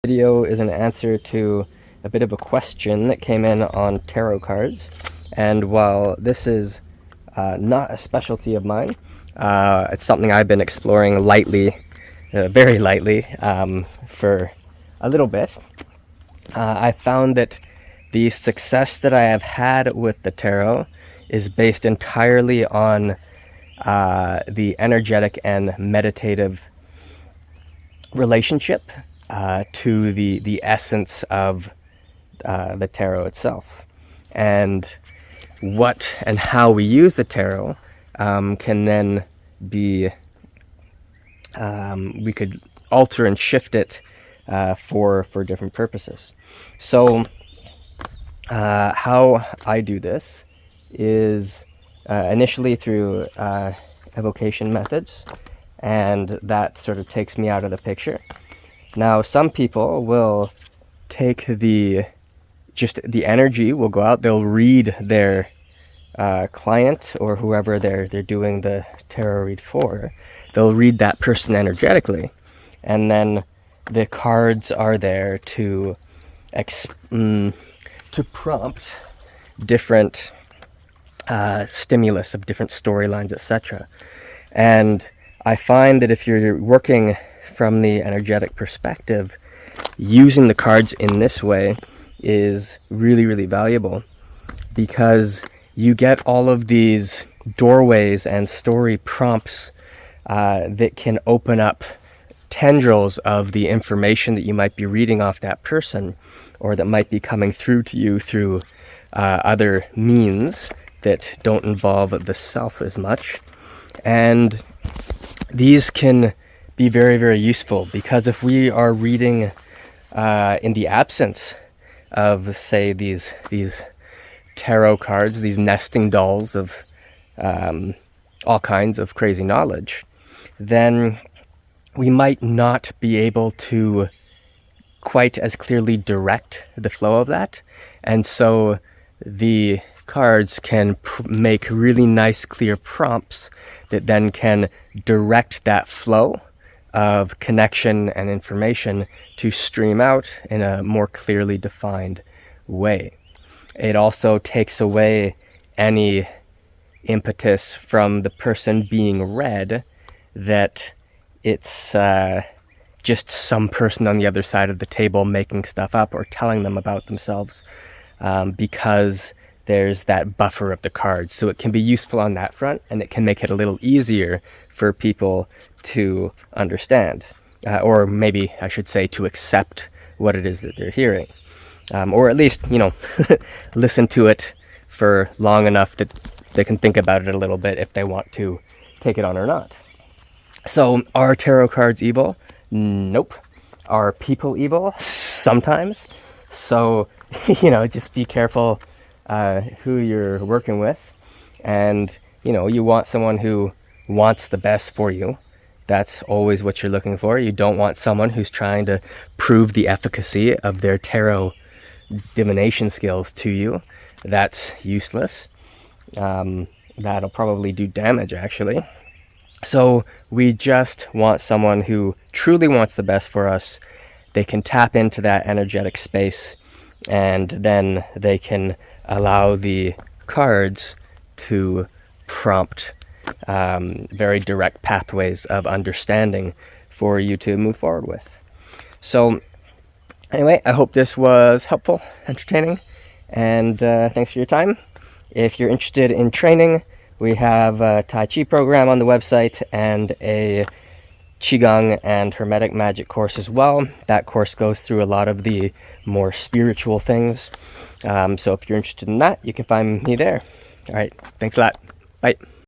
video is an answer to a bit of a question that came in on tarot cards. And while this is not a specialty of mine, it's something I've been exploring lightly, very lightly, for a little bit. I found that the success that I have had with the tarot is based entirely on the energetic and meditative relationship to the essence of the tarot itself. And what and how we use the tarot can then be, we could alter and shift it for different purposes. So how I do this is initially through evocation methods, and that sort of takes me out of the picture. Now, some people will take the energy, will go out, they'll read their client or whoever they're doing the tarot read for. They'll read that person energetically, and then the cards are there to prompt different stimulus of different storylines, etc. And I find that if you're working from the energetic perspective, using the cards in this way is really, really valuable, because you get all of these doorways and story prompts that can open up tendrils of the information that you might be reading off that person, or that might be coming through to you through other means that don't involve the self as much. And these can be very, very useful, because if we are reading in the absence of, say, these tarot cards, these nesting dolls of all kinds of crazy knowledge, then we might not be able to quite as clearly direct the flow of that. And so the cards can make really nice, clear prompts that then can direct that flow of connection and information to stream out in a more clearly defined way. It also takes away any impetus from the person being read that it's just some person on the other side of the table making stuff up or telling them about themselves, because there's that buffer of the cards. So it can be useful on that front, and it can make it a little easier for people to understand, or maybe I should say to accept what it is that they're hearing, or at least, listen to it for long enough that they can think about it a little bit if they want to take it on or not. So are tarot cards evil? Nope. Are people evil? Sometimes. So, just be careful who you're working with. And, you want someone who wants the best for you. That's always what you're looking for. You don't want someone who's trying to prove the efficacy of their tarot divination skills to you. That's useless. That'll probably do damage, actually. So we just want someone who truly wants the best for us. They can tap into that energetic space, and then they can allow the cards to prompt very direct pathways of understanding for you to move forward with. So anyway, I hope this was helpful, entertaining, and thanks for your time. If you're interested in training, we have a Tai Chi program on the website and a Qi Gong and Hermetic magic course as well. That course goes through a lot of the more spiritual things. So if you're interested in that, you can find me there. All right, thanks a lot. Bye.